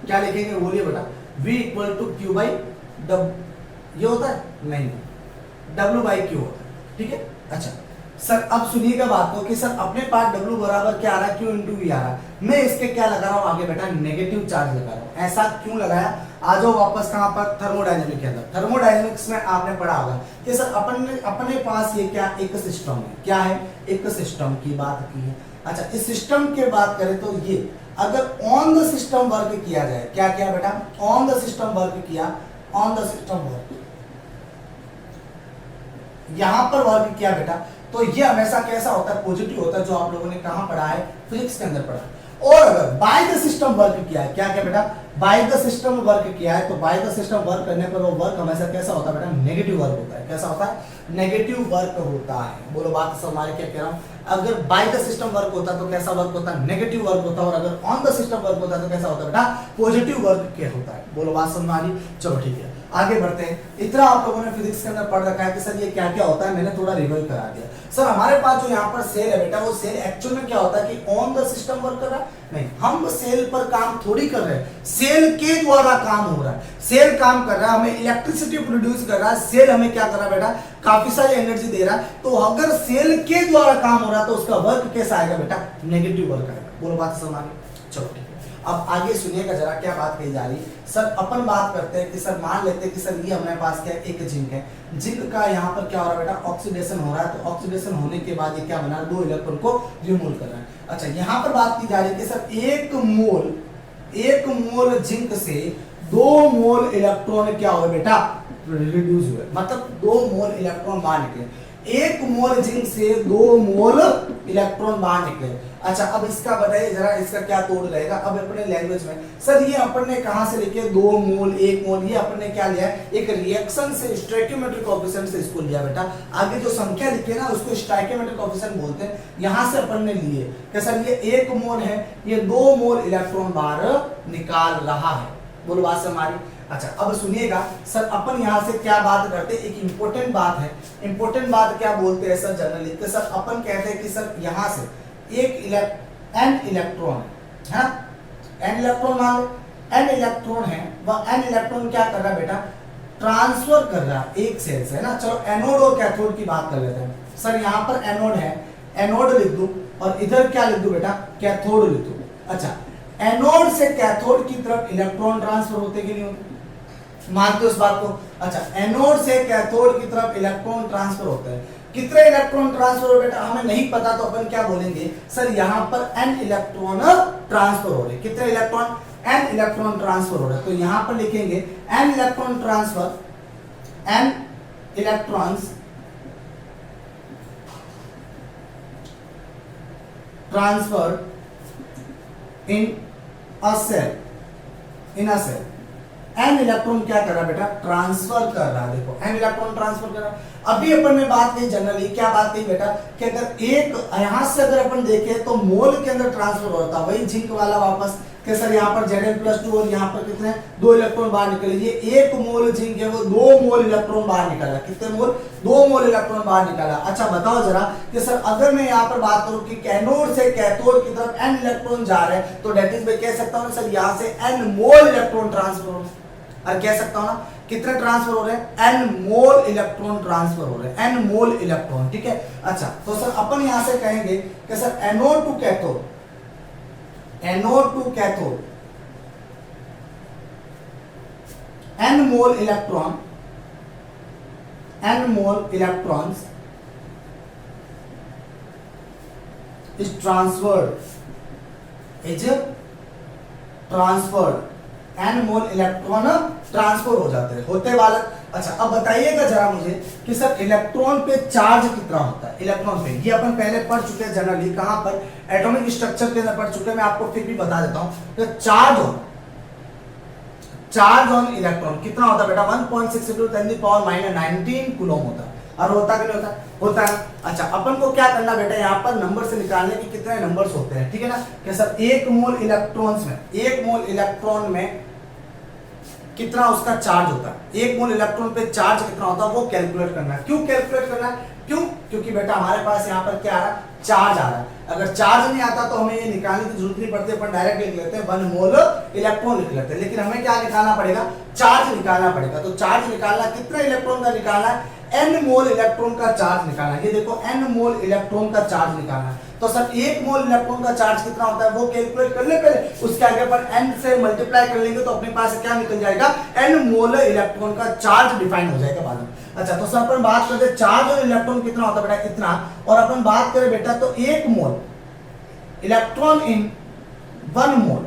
क्या लिखेंगे बोलिए बेटा? V equal to Q by W। ये होता है? नहीं, W बाई Q होता है। ठीक है, अच्छा सर अब सुनिएगा बात को कि सर अपने पास W बराबर क्या आ रहा है? Q इंटू वी आ रहा है। मैं इसके क्या लगा रहा हूँ आगे बेटा? नेगेटिव चार्ज लगा रहा हूँ। ऐसा क्यों लगाया? आ जाओ वापस कहां पर? थर्मोडायनेमिक के अंदर। थर्मोडायनेमिक्स में आपने पढ़ा होगा कि सर अपने पास ये क्या एक सिस्टम है। क्या है? एक सिस्टम की बात की है। अच्छा, इस सिस्टम की बात करें तो ये अगर ऑन द सिस्टम वर्क किया जाए, क्या किया बेटा? ऑन द सिस्टम वर्क किया, ऑन द सिस्टम वर्क, यहां पर वर्क किया बेटा, तो ये हमेशा कैसा होता है? पॉजिटिव होता है, जो आप लोगों ने कहां पढ़ा है? फिजिक्स के अंदर पढ़ा। और अगर बाय द सिस्टम वर्क किया है, क्या क्या बेटा? बाय द सिस्टम वर्क किया है, तो बाय द सिस्टम वर्क करने पर वो वर्क हमेशा कैसा होता है बेटा? नेगेटिव वर्क होता है। कैसा होता है? नेगेटिव वर्क होता है। बोलो बात समझ क्या कह रहा हूं? अगर बाय द सिस्टम वर्क होता है तो कैसा वर्क होता है? नेगेटिव वर्क होता है। और अगर ऑन द सिस्टम वर्क होता है तो कैसा होता है बेटा? पॉजिटिव वर्क क्या होता है। बोलो बात समझ आ रही? चलो ठीक है। आगे बढ़ते हैं। इतना आप लोगों ने फिजिक्स के अंदर पढ़ रखा है कि सर ये क्या क्या होता है, मैंने थोड़ा रिवाइव करा दिया। सर हमारे पास जो यहाँ पर सेल है बेटा, वो सेल एक्चुअल में क्या होता है कि ऑन द सिस्टम वर्क कर रहा है? नहीं, हम सेल पर काम थोड़ी कर रहे हैं, सेल के द्वारा काम हो रहा है। सेल काम कर रहा है, हमें इलेक्ट्रिसिटी प्रोड्यूस कर रहा है। सेल हमें क्या कर रहा है बेटा? काफी सारी एनर्जी दे रहा है। तो अगर सेल के द्वारा काम हो रहा है तो उसका वर्क कैसा आएगा बेटा? नेगेटिव वर्क आएगा। बोलो बात समझ आ गई? चलो ठीक है, अब आगे सुनिएगा जरा क्या बात कही जा रही है। सर अपन बात करते हैं कि सर मान लेते हैं कि सर ये हमारे पास क्या है, एक जिंक है। जिंक का यहाँ पर क्या हो रहा है बेटा? ऑक्सीडेशन हो रहा है। तो ऑक्सीडेशन होने के बाद ये क्या बना? 2 इलेक्ट्रॉन को रिमूव कर रहा है। अच्छा, यहाँ पर बात की जा रही है कि सर एक मोल जिंक से 2 मोल इलेक्ट्रॉन क्या हुए बेटा? रिड्यूस हुए, मतलब 2 मोल इलेक्ट्रॉन बाहर निकले। 1 मोल जिंक से 2 मोल इलेक्ट्रॉन बाहर निकले। अच्छा, अब इसका बताइए जरा, इसका क्या तोड़ रहेगा? अब अपने लैंग्वेज में सर ये अपन ने कहां से लिखे? 2 मोल 1 मोल, ये अपन ने क्या लिया है? एक रिएक्शन से स्टोइकियोमेट्रिक कोएफिशिएंट से इसको लिया बेटा। आगे जो संख्या लिखी है ना उसको स्टोइकियोमेट्रिक कोएफिशिएंट बोलते हैं। यहां से अपन ने लिए कि सर ये 1 मोल है, ये 2 मोल इलेक्ट्रॉन बाहर निकाल रहा है। बोलो बात से हमारी। अच्छा, अब सुनिएगा सर, अपन यहां से क्या बात करते हैं? एक इंपॉर्टेंट बात है। इंपॉर्टेंट बात क्या बोलते हैं सर जनरली? तो सर अपन कहते हैं कि सर यहां से एक एन इलेक्ट्रॉन है, एन इलेक्ट्रॉन मान लो, एन इलेक्ट्रॉन है, वह एन इलेक्ट्रॉन क्या कर रहा है बेटा? ट्रांसफर कर रहा है एक सेल से, है ना। चलो एनोड और कैथोड की बात कर लेते हैं। सर यहाँ पर एनोड है, एनोड लिख दूं, और इधर क्या लिख दूं बेटा? कैथोड लिख दूं। अच्छा, एनोड से कैथोड की तरफ इलेक्ट्रॉन ट्रांसफर होते कि नहीं होते? मानते हो इस बात को? अच्छा, एनोड से कैथोड की तरफ इलेक्ट्रॉन ट्रांसफर होता है। कितने इलेक्ट्रॉन ट्रांसफर हो बेटा? हमें नहीं पता, तो अपन क्या बोलेंगे? सर यहाँ पर एन इलेक्ट्रॉन ट्रांसफर हो रहे। कितने इलेक्ट्रॉन? एन इलेक्ट्रॉन ट्रांसफर हो रहे। तो यहाँ पर लिखेंगे n electron transfer, n electrons transfer in a cell, in a cell. N electron क्या कर रहा है बेटा? ट्रांसफर कर रहा है। देखो एन इलेक्ट्रॉन ट्रांसफर कर रहा है। अभी अपन ने बात की जनरली, क्या बात की बेटा? कि अगर एक यहां से अगर अपन देखें तो मोल के अंदर ट्रांसफर होता है, वही जिंक वाला वापस कि सर यहाँ पर Zn+2 और यहाँ पर कितने? 2 इलेक्ट्रॉन बाहर निकले। ये 1 मोल जिंक है, वो 2 मोल इलेक्ट्रॉन बाहर निकाला। कितने मोल? 2 मोल इलेक्ट्रॉन बाहर निकाला। अच्छा बताओ जरा कि सर अगर मैं यहाँ पर बात करूं कि कैनोड से कैथोड की तरफ n इलेक्ट्रॉन जा रहे हैं, तो डेट इज मैं कह सकता हूं सर यहाँ से n मोल इलेक्ट्रॉन ट्रांसफर हो रहे हैं। और कह सकता हूं ना कितने ट्रांसफर हो रहे हैं? n मोल इलेक्ट्रॉन ट्रांसफर हो रहे हैं, n मोल इलेक्ट्रॉन। ठीक है। अच्छा, तो सर अपन यहां से कहेंगे कि sir anode to cathode, anode to cathode n mole electron, n mole electrons is transferred, is transferred, n mole electron transfer हो जाते हैं, होते बालक। अच्छा, अब बताइएगा जरा मुझे कि सर इलेक्ट्रॉन पे चार्ज कितना होता है? इलेक्ट्रॉन पे ये अपन पहले पढ़ चुके हैं जनरली, कहां पर? एटॉमिक स्ट्रक्चर के अंदर पढ़ चुके हैं। मैं आपको फिर भी बता देता हूं तो चार्ज ऑन इलेक्ट्रॉन कितना होता है बेटा? 1.6 × 10⁻19 कूलम होता है। और होता कि नहीं होता? होता है। अच्छा, अपन को क्या करना बेटा? यहाँ पर नंबर से निकालने की कितने नंबर्स होते हैं, ठीक है ना। कि सर 1 मोल इलेक्ट्रॉन्स में, 1 मोल इलेक्ट्रॉन में कितना उसका चार्ज होता है? 1 मोल इलेक्ट्रॉन पे चार्ज कितना होता है वो कैलकुलेट करना है। क्यों कैलकुलेट करना है? क्यों? क्योंकि बेटा हमारे पास यहाँ पर क्या आ रहा है? चार्ज आ रहा है। अगर चार्ज नहीं आता तो हमें ये निकालने की जरूरत नहीं पड़ती, अपन डायरेक्ट लिख लेते हैं 1 मोल इलेक्ट्रॉन लिख लेते हैं। लेकिन हमें क्या निकालना पड़ेगा? चार्ज निकालना पड़ेगा। तो चार्ज निकालना, कितने इलेक्ट्रॉन का निकालना है? n मोल इलेक्ट्रॉन का चार्ज निकालना है। ये देखो n मोल इलेक्ट्रॉन का चार्ज निकालना है। तो सर 1 मोल इलेक्ट्रॉन का चार्ज कितना होता है वो कैलकुलेट कर ले पहले, उसके आगे पर n से मल्टीप्लाई कर लेंगे तो अपने पास क्या निकल जाएगा? n मोल इलेक्ट्रॉन का चार्ज डिफाइन हो जाएगा बाद में। अच्छा, तो सर अपन बात करते हैं चार्ज और इलेक्ट्रॉन कितना होता है बेटा? इतना। और अपन बात करें बेटा तो 1 मोल इलेक्ट्रॉन इन 1 मोल,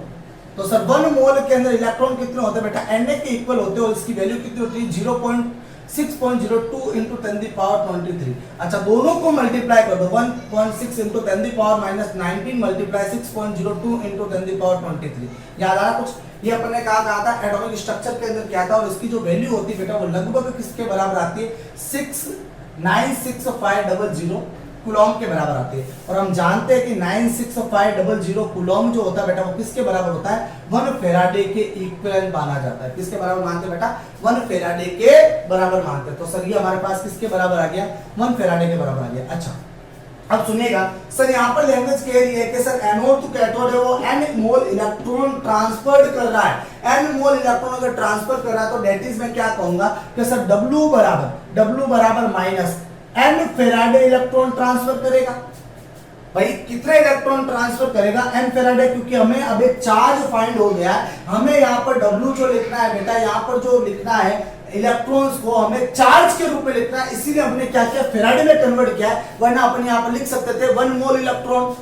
तो सर 1 मोल के अंदर इलेक्ट्रॉन कितने होते हैं बेटा? Na के इक्वल होते हैं। और इसकी वैल्यू कितनी होती है? 0.6.02 × 10⁻23। अच्छा, दोनों को मल्टीप्लाई कर दो, 1.6 × 10⁻19 मल्टीप्लाई 6.02 × 10⁻23। याद आ रहा कुछ? ये अपन ने कहा था एटॉमिक स्ट्रक्चर के अंदर क्या था, और इसकी जो वैल्यू होती है बेटा वो लगभग किसके बराबर आती है? 696,500 कूलॉम के बराबर आती है। और हम जानते हैं कि 96500 कूलॉम जो होता है बेटा वो किसके बराबर होता है, 1 फेराडे के इक्विवेलेंट माना जाता है। किसके बराबर मानते हैं बेटा, 1 फेराडे के बराबर मानते हैं। तो सर ये हमारे पास किसके बराबर आ गया, 1 फेराडे के बराबर आ गया। अच्छा अब सुनिएगा सर, यहाँ पर लैंग्वेज कह रही है कि सर एनोड टू कैथोड है वो n मोल इलेक्ट्रॉन ट्रांसफर कर रहा है, n मोल इलेक्ट्रॉन अगर ट्रांसफर कर रहा है तो डेट इज मैं क्या कहूंगा कि सर W बराबर minus n Faraday electron transfer करेगा। भाई कितने इलेक्ट्रॉन ट्रांसफर करेगा, n फेराडे, क्योंकि हमें अब एक चार्ज फाइंड हो गया है। हमें यहाँ पर W जो लिखना है बेटा, यहाँ पर जो लिखना है इलेक्ट्रॉन्स को हमें चार्ज के रूप में लिखना है, इसीलिए हमने क्या किया, फेराडे में कन्वर्ट किया है। वरना अपन यहाँ पर लिख सकते थे 1 मोल इलेक्ट्रॉन,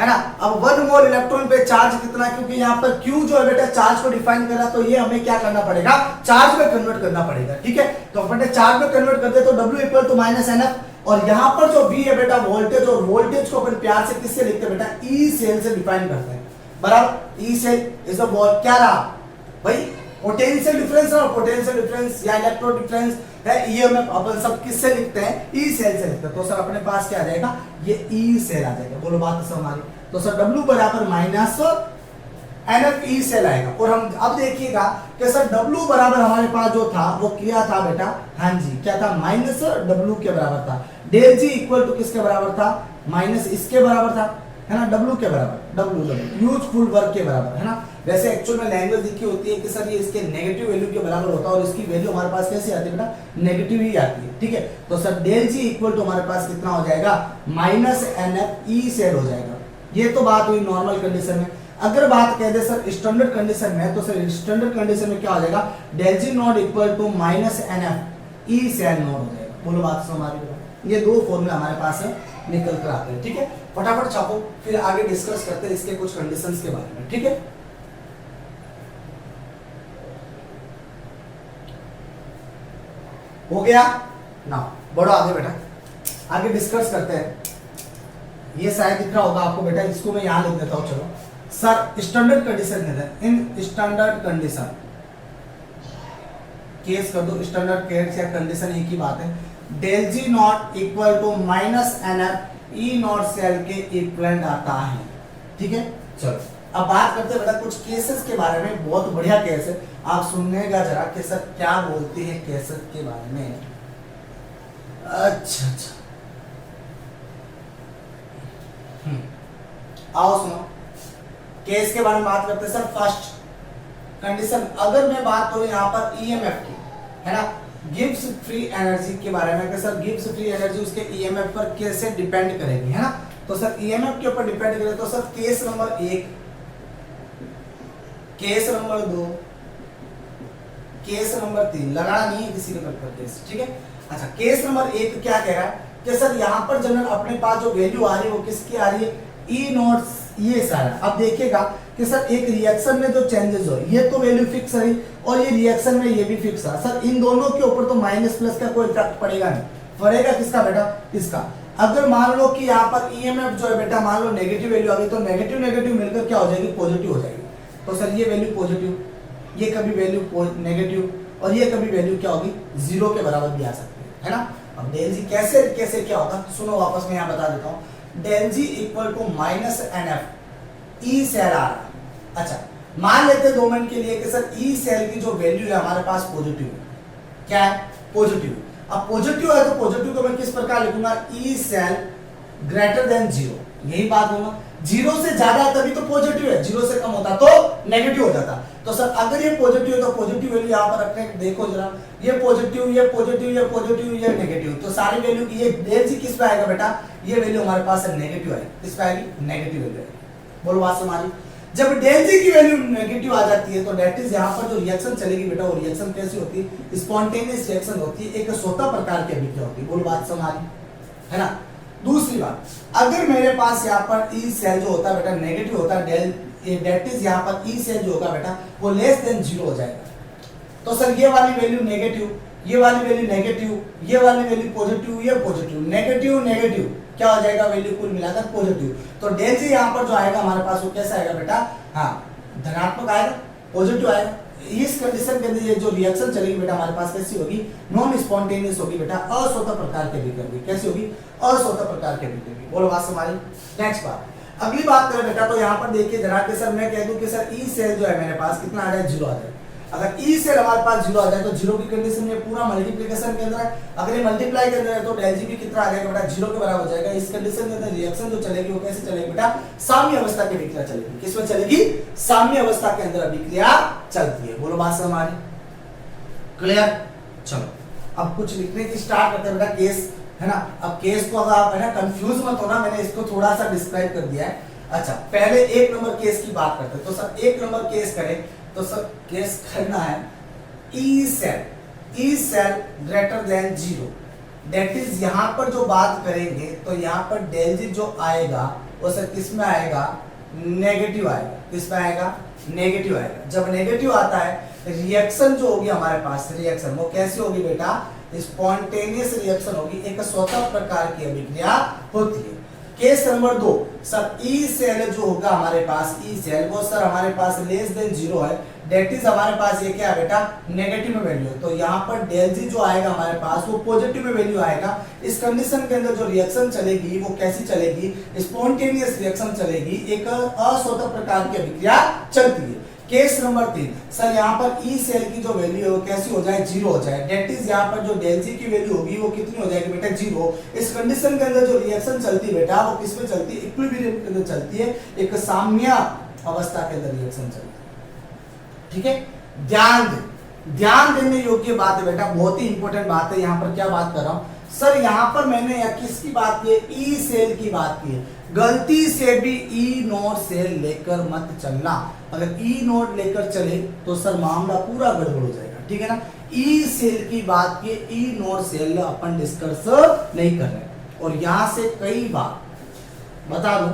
है ना। अब 1 मोल इलेक्ट्रॉन पे चार्ज कितना, क्योंकि यहाँ पर Q जो है बेटा चार्ज को डिफाइन कर रहा है, तो ये हमें क्या करना पड़ेगा, चार्ज में कन्वर्ट करना पड़ेगा। ठीक है, तो अपन चार्ज में कन्वर्ट करते तो W equal to minus NF, और यहाँ पर जो V है बेटा वोल्टेज, और वोल्टेज को अपन प्यार से किससे लिखते हैं बेटा, E सेल से डिफाइन करते हैं, बराबर। E cell is the volt, क्या रहा भाई, पोटेंशियल डिफरेंस और पोटेंशियल डिफरेंस या इलेक्ट्रोड डिफरेंस है, ये हम अपन सब किससे लिखते हैं, ई सेल से लिखते हैं। तो सर अपने पास क्या आ जाएगा, ये ई सेल आ जाएगा। बोलो बात तो हमारी, तो सर W बराबर माइनस NF ई सेल आएगा। और हम अब देखिएगा कि सर W बराबर हमारे पास जो था वो क्या था बेटा, हाँ जी क्या था, माइनस W के बराबर था। डेल जी इक्वल टू किसके बराबर था, माइनस इसके बराबर था, है ना, W के बराबर, W यूजफुल वर्क के बराबर, है ना। वैसे एक्चुअल में लैंग्वेज लिखी होती है कि सर ये इसके नेगेटिव वैल्यू के बराबर होता है, और इसकी वैल्यू हमारे पास कैसे आती है बेटा, नेगेटिव ही आती है। ठीक है, तो sir del G equal to हमारे पास कितना हो जाएगा, माइनस NF ई सेल हो जाएगा। ये तो बात हुई नॉर्मल कंडीशन में। अगर बात कह दे सर स्टैंडर्ड कंडीशन में, तो सर स्टैंडर्ड कंडीशन में क्या हो जाएगा, del G not equal to minus NF E cell not हो जाएगा। बोलो बात समझ आ रही है। ये दो फॉर्मूला हमारे पास निकल कर आते हैं। ठीक है, फटाफट छापो, फिर आगे डिस्कस करते हैं इसके कुछ कंडीशंस के बारे में। ठीक है, हो गया ना, बढ़ो आगे बेटा, आगे डिस्कस करते हैं। ये शायद दिख रहा होगा आपको बेटा, इसको मैं यहां लिख देता हूं। चलो सर स्टैंडर्ड कंडीशन में, इन स्टैंडर्ड कंडीशन केस कर दो, स्टैंडर्ड केस या कंडीशन एक ही बात है। Del G not equal to minus NF E not cell के इक्विवेलेंट आता है। ठीक है, चलो अब बात करते हैं बेटा कुछ केसेस के बारे में। बहुत बढ़िया केस है, आप सुननेगा जरा कि सर क्या बोलते हैं केसेस के बारे में। अच्छा आओ सुनो, केस के बारे में बात करते हैं। सर फर्स्ट कंडीशन, अगर मैं बात करूं यहाँ पर EMF की, है ना, गिब्स फ्री एनर्जी के बारे में, कि सर गिब्स फ्री एनर्जी उसके EMF पर कैसे डिपेंड करेगी, है ना। तो सर EMF के ऊपर डिपेंड करे, तो sir case number 1, case number 2, case number 3, लगाना नहीं है किसी के पर केस। ठीक है, अच्छा केस नंबर 1 क्या कह रहा है कि सर यहाँ पर जनरल अपने पास जो वैल्यू आ रही है वो किसकी आ रही है, ई नॉट ये सारा। अब देखिएगा कि सर एक रिएक्शन में जो चेंजेस हो, ये तो वैल्यू फिक्स है और ये रिएक्शन में ये भी फिक्स है। सर इन दोनों के ऊपर तो माइनस प्लस का कोई इफेक्ट पड़ेगा नहीं, पड़ेगा किसका बेटा, इसका। अगर मान लो कि यहाँ पर EMF जो है बेटा, मान लो नेगेटिव वैल्यू आ गई, तो नेगेटिव नेगेटिव मिलकर क्या हो जाएगी, पॉजिटिव हो जाएगी। तो सर ये वैल्यू पॉजिटिव, ये कभी वैल्यू नेगेटिव, और ये कभी वैल्यू क्या होगी, 0 के बराबर भी आ सकती है ना। अब डेल जी कैसे कैसे क्या होगा, सुनो वापस मैं यहाँ बता देता हूँ। Del G equal to minus NF E cell आ रहा। अच्छा मान लेते 2 मिनट के लिए कि सर ई सेल की जो वैल्यू है हमारे पास पॉजिटिव है, क्या है, पॉजिटिव। अब पॉजिटिव है तो पॉजिटिव को मैं किस प्रकार लिखूंगा, ई सेल ग्रेटर देन 0, यही बात होगा। 0 से ज्यादा तभी तो पॉजिटिव है, 0 से कम होता तो नेगेटिव हो जाता। तो सर अगर ये पॉजिटिव है तो पॉजिटिव वैल्यू यहाँ पर रखने, देखो जरा, ये पॉजिटिव, ये पॉजिटिव, ये पॉजिटिव, ये नेगेटिव, तो सारी वैल्यू की ये डेल जी किस पे आएगा बेटा, ये वैल्यू हमारे पास है नेगेटिव है, किस पे आएगी, नेगेटिव वैल्यू आएगी। बोलो बात हमारी। जब डेल जी की वैल्यू नेगेटिव आ जाती है तो दैट इज यहाँ पर जो रिएक्शन चलेगी बेटा, वो रिएक्शन कैसी होती है, स्पॉन्टेनियस रिएक्शन होती है, एक स्वतः प्रकार की अभिक्रिया होती है। बोलो बात हमारी, है ना। दूसरी बात, अगर मेरे पास यहाँ पर ई सेल जो होता है बेटा नेगेटिव होता है, डेल दैट इज यहाँ पर ई सेल जो होगा बेटा वो लेस देन 0 हो जाएगा। तो सर ये वाली वैल्यू नेगेटिव, ये वाली वैल्यू नेगेटिव, ये वाली वैल्यू पॉजिटिव, ये पॉजिटिव, नेगेटिव नेगेटिव, क्या हो जाएगा, वैल्यू कुल मिलाकर पॉजिटिव। तो डेल जी यहाँ पर जो आएगा हमारे पास वो कैसा आएगा बेटा, हाँ धनात्मक आएगा, पॉजिटिव आएगा। इस कंडीशन के अंदर ये जो रिएक्शन चलेगी बेटा हमारे पास कैसी होगी, नॉन स्पॉन्टेनियस होगी बेटा, अस्वतः प्रकार की अभिक्रिया होगी। कैसी होगी, अस्वतः प्रकार की अभिक्रिया होगी। बोलो बात हमारी। नेक्स्ट बात, अगली बात करें बेटा तो यहाँ पर देखिए जरा कि सर मैं कह दूं कि सर ई सेल जो है मेरे पास कितना आ जाए, 0 आ जाए। अगर ई सेल हमारे पास 0 आ जाए तो 0 की कंडीशन में पूरा मल्टीप्लिकेशन के अंदर है, अगर ये मल्टीप्लाई के अंदर है तो डेल जी भी कितना आ जाएगा बेटा, 0 के बराबर हो जाएगा। इस कंडीशन के अंदर रिएक्शन जो चलेगी वो कैसे चलेगी बेटा, साम्य अवस्था की अभिक्रिया चलेगी। किसमें चलेगी, साम्य अवस्था के अंदर अभिक्रिया चलती है। बोलो बात हमारी क्लियर। चलो अब कुछ लिखने की स्टार्ट करते हैं बेटा, केस है ना। अब केस को अगर आप है ना कंफ्यूज मत होना, मैंने इसको थोड़ा सा डिस्क्राइब कर दिया है। अच्छा पहले 1 नंबर केस की बात करते हैं। तो सर 1 नंबर केस करें तो सर केस करना है E cell greater than 0, that is यहाँ पर जो बात करेंगे तो यहाँ पर डेल जी जो आएगा वो सर किस में आएगा, नेगेटिव आएगा। किस में आएगा, नेगेटिव आएगा। जब नेगेटिव आता है रिएक्शन जो होगी हमारे पास, रिएक्शन वो कैसी होगी बेटा, स्पॉन्टेनियस रिएक्शन होगी, एक स्वतः प्रकार की अभिक्रिया होती है। Case number 2 sir E cell जो होगा हमारे पास, ई सेल वो सर हमारे पास लेस देन 0 है, डेट इज हमारे पास ये क्या है बेटा, नेगेटिव में वैल्यू है। तो यहाँ पर डेल जी जो आएगा हमारे पास वो पॉजिटिव में वैल्यू आएगा। इस कंडीशन के अंदर जो रिएक्शन चलेगी वो कैसी चलेगी, स्पॉन्टेनियस रिएक्शन चलेगी, एक अस्वतः प्रकार की अभिक्रिया चलती है। केस नंबर 3 सर यहाँ पर ई सेल की जो वैल्यू है वो कैसी हो जाए, 0 हो जाए, डेट इज यहाँ पर जो डेल जी की वैल्यू होगी वो कितनी हो जाएगी बेटा, 0। इस कंडीशन के अंदर जो रिएक्शन चलती है बेटा वो किसमें चलती है, इक्विलिब्रियम के अंदर चलती है, एक साम्य अवस्था के अंदर रिएक्शन चलती है। ठीक है, ध्यान देने योग्य बात है बेटा, बहुत ही इंपॉर्टेंट बात है। यहाँ पर क्या बात कर रहा हूँ सर, यहाँ पर मैंने किसकी बात की है, ई सेल की बात की है। गलती से भी ई नोड सेल लेकर मत चलना, अगर ई नोड लेकर चले तो सर मामला पूरा गड़बड़ हो जाएगा। ठीक है ना, ई सेल की बात की, ई नोड सेल अपन डिस्कस नहीं कर रहे। और यहां से कई बार बता दूं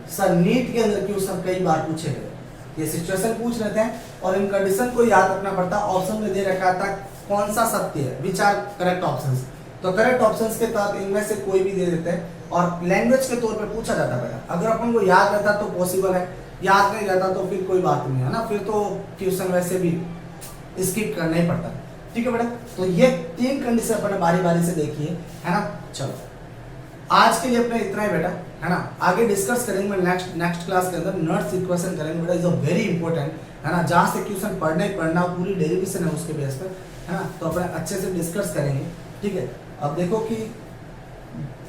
सर, नीट के अंदर क्वेश्चन कई बार पूछे गए, ये सिचुएशन पूछ लेते हैं और इन कंडीशन को याद रखना पड़ता। ऑप्शन में दे रखा था कौन सा सत्य है, विच आर करेक्ट ऑप्शंस, तो करेक्ट ऑप्शंस के तहत इनमें से कोई भी दे देते हैं और लैंग्वेज के तौर पे पूछा जाता है। अगर अपन को याद रहता तो पॉसिबल है, याद नहीं रहता तो फिर कोई बात नहीं है ना, फिर तो ट्यूशन वैसे भी स्किप करना ही पड़ता है। ठीक है बेटा, तो ये 3 कंडीशन अपने बारी बारी से देखिए, है ना। चलो आज के लिए अपने इतना ही बेटा, है ना। आगे डिस्कस करेंगे नेक्स्ट क्लास के अंदर नोट्स इक्वेशन करेंगे बेटा, इज अ वेरी इंपॉर्टेंट, है ना। जहाँ से क्वेश्चन पढ़ना ही पढ़ना, पूरी डेरिवेशन है उसके बेस पर, है ना। तो अपने अच्छे से डिस्कस करेंगे। ठीक है, अब देखो कि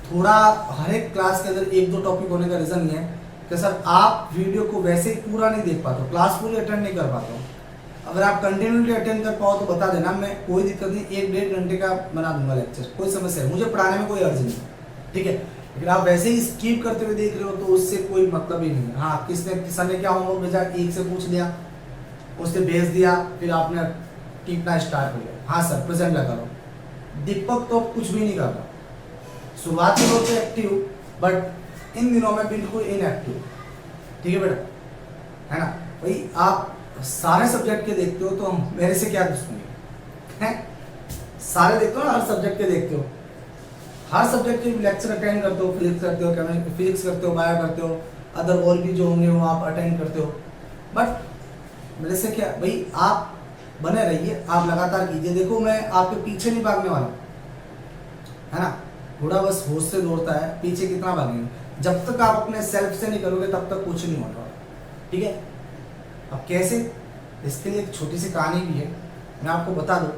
थोड़ा हर एक क्लास के अंदर 1-2 टॉपिक होने का रीजन ये है कि सर आप वीडियो को वैसे ही पूरा नहीं देख पाते हो, क्लास पूरी अटेंड नहीं कर पाते हो। अगर आप कंटिन्यूली अटेंड कर पाओ तो बता देना, मैं कोई दिक्कत नहीं, 1-1.5 घंटे का बना दूंगा लेक्चर, कोई समस्या है, मुझे पढ़ाने में कोई अर्ज नहीं। ठीक है, लेकिन आप वैसे ही स्किप करते हुए देख रहे हो तो उससे कोई मतलब ही नहीं है। हाँ, किसान ने क्या होमवर्क भेजा, एक से पूछ लिया, उसने भेज दिया, फिर आपने टीपना स्टार्ट कर लिया, हाँ सर प्रेजेंट लगा लो। दीपक तो कुछ भी नहीं करता, शुरुआती तौर पे एक्टिव, बट इन दिनों में बिल्कुल इनएक्टिव। ठीक है बेटा, है ना। भाई आप सारे सब्जेक्ट के देखते हो तो मेरे से क्या दुश्मनी है, सारे देखते हो ना, हर सब्जेक्ट के देखते हो, हर सब्जेक्ट के लेक्चर अटेंड करते हो, फिजिक्स करते हो, केमिस्ट्री फिजिक्स करते हो, बायो करते हो, अदर और भी जो होंगे वो आप अटेंड करते हो। बट मेरे से क्या भाई, आप बने रहिए, आप लगातार कीजिए। देखो मैं आपके पीछे नहीं भागने वाला, है ना। घोड़ा बस होश से दौड़ता है, पीछे कितना भागेंगे, जब तक आप अपने सेल्फ से नहीं करोगे तब तक कुछ नहीं होगा। ठीक है, अब कैसे, इसके लिए एक छोटी सी कहानी भी है, मैं आपको बता दूं।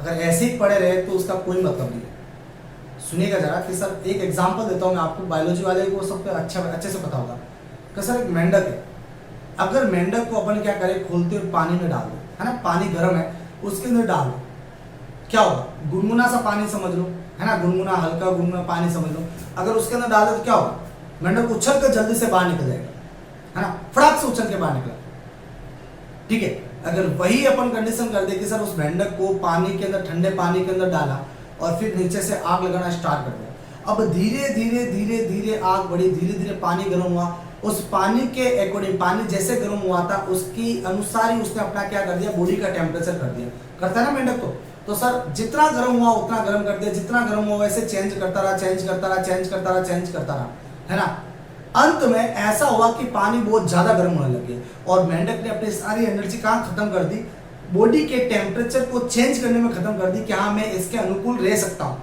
अगर ऐसे ही पढ़े रहे तो उसका कोई मतलब नहीं है। सुनिएगा जरा कि सर एक एग्जांपल देता हूँ मैं आपको, बायोलॉजी वाले को सब अच्छे से पता होगा कि सर एक मेंढक है। अगर मेंढक को अपन क्या करें, खोलते हुए पानी में डाल दो, है ना, पानी गर्म है, उसके अंदर डाल दो, क्या होगा, गुनगुना सा पानी समझ लो, है ना, गुनगुना हल्का गुनगुना पानी समझ लो। अगर उसके अंदर डाल दो तो क्या होगा, मेंढक उछल कर जल्दी से बाहर निकल जाएगा, है ना, फटाक से उछल के बाहर निकला। ठीक है, अगर वही अपन कंडीशन कर दे कि सर उस मेंढक को पानी के अंदर, ठंडे पानी के अंदर डाला और फिर नीचे से आग लगाना स्टार्ट कर दिया। अब धीरे धीरे धीरे धीरे आग बढ़ी, धीरे धीरे पानी गर्म हुआ, उस पानी के अकॉर्डिंग, पानी जैसे गर्म हुआ था उसकी अनुसार ही उसने अपना क्या कर दिया, बॉडी का टेम्परेचर कर दिया, करता है ना मेंढक को। तो सर जितना गर्म हुआ उतना गर्म कर दिया, जितना गर्म हुआ वैसे चेंज करता रहा, चेंज करता रहा, चेंज करता रहा, चेंज करता रहा, है ना। अंत में ऐसा हुआ कि पानी बहुत ज्यादा गर्म होने लग गया और मेंढक ने अपनी सारी एनर्जी कहाँ खत्म कर दी, बॉडी के टेम्परेचर को चेंज करने में खत्म कर दी कि हाँ मैं इसके अनुकूल रह सकता हूँ,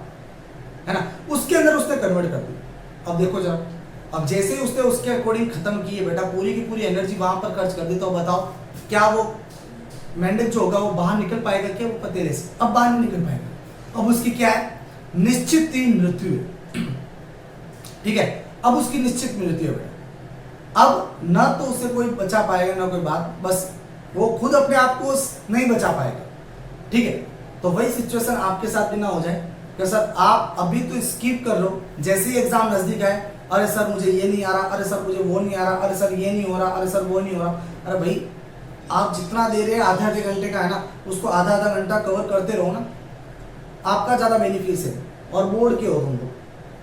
है ना, उसके अंदर उसने कन्वर्ट कर दी। अब देखो जरा, अब जैसे ही उसने उसके अकॉर्डिंग खत्म की है बेटा, पूरी की पूरी एनर्जी वहां पर खर्च कर दी, तो बताओ क्या वो मेंढक जो होगा वो बाहर निकल पाएगा क्या वो पतेले से? अब बाहर नहीं निकल पाएगा। अब उसकी क्या है, निश्चित ही मृत्यु है। ठीक है, अब उसकी निश्चित मृत्यु है बेटा। अब ना तो उसे कोई बचा पाएगा ना कोई बात, बस वो खुद अपने आप को नहीं बचा पाएगा। ठीक है, तो वही सिचुएशन आपके साथ भी ना हो जाए कि सर आप अभी तो स्किप कर लो, जैसे ही एग्जाम नजदीक आए, अरे सर मुझे ये नहीं आ रहा, अरे सर मुझे वो नहीं आ रहा, अरे सर ये नहीं हो रहा, अरे सर वो नहीं हो रहा। अरे भाई आप जितना दे रहे हैं आधे आधे घंटे का है ना, उसको आधा आधा घंटा कवर करते रहो ना, आपका ज़्यादा बेनिफिट है। और बोर्ड के हो तुम लोग,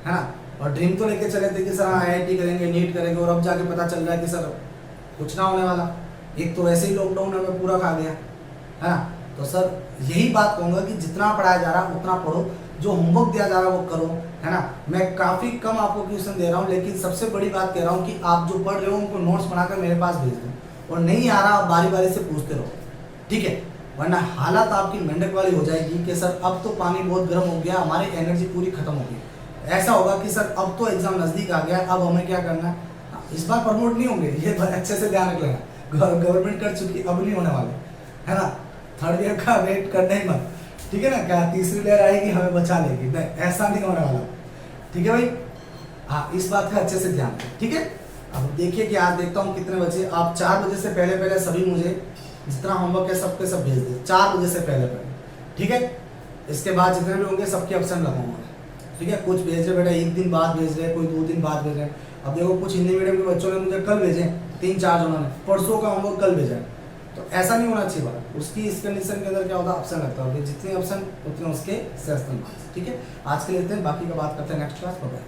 है ना, और ड्रीम तो लेके चले थे कि सर IIT करेंगे, नीट करेंगे, और अब जाके पता चल रहा है कि सर कुछ ना होने वाला। एक तो वैसे ही लॉकडाउन में पूरा खा गया, है ना। तो सर यही बात कहूँगा कि जितना पढ़ाया जा रहा है उतना पढ़ो, जो होमवर्क दिया जा रहा है वो करो, है ना। मैं काफ़ी कम आपको क्वेश्चन दे रहा हूँ, लेकिन सबसे बड़ी बात कह रहा हूँ कि आप जो पढ़ रहे हो उनको नोट्स बनाकर मेरे पास भेज दो, और नहीं आ रहा आप बारी बारी से पूछते रहो, ठीक है। वरना हालत आपकी मेंढक वाली हो जाएगी कि सर अब तो पानी बहुत गर्म हो गया, हमारी एनर्जी पूरी खत्म हो गई। ऐसा होगा कि सर अब तो एग्जाम नज़दीक आ गया, अब हमें क्या करना है, इस बार प्रमोट नहीं होंगे, ये अच्छे से ध्यान रख लेना, गवर्नमेंट कर चुकी, अब नहीं होने वाले, है ना। थर्ड ईयर का वेट करना ही मत, ठीक है ना। क्या तीसरी लेयर आएगी हमें बचा लेगी, नहीं ऐसा नहीं होने वाला, ठीक है भाई। हाँ, इस बात का अच्छे से ध्यान रखें, ठीक है। अब देखिए कि आज देखता हूँ कितने बजे, आप 4 बजे से पहले पहले सभी मुझे जितना होमवर्क है सबके सब भेज दे, 4 बजे से पहले पहले, ठीक है। इसके बाद जितने भी होंगे सबके ऑप्शन लगाऊंगा, ठीक है। कुछ भेज रहे बेटा 1 दिन बाद भेज रहे, कोई 2 दिन बाद भेज रहे। अब देखो कुछ हिंदी मीडियम के बच्चों ने मुझे कल भेजे, 3-4 जनों ने परसों का होमवर्क कल भेजा, तो ऐसा नहीं होना चाहिए बात। उसकी इस कंडीशन के अंदर क्या होता है, ऑप्शन लगता है, जितने ऑप्शन उतने उसके सेलेक्शन मार्क्स, ठीक है। आज के लिए इतने, बाकी का बात करते हैं नेक्स्ट क्लास, बाय।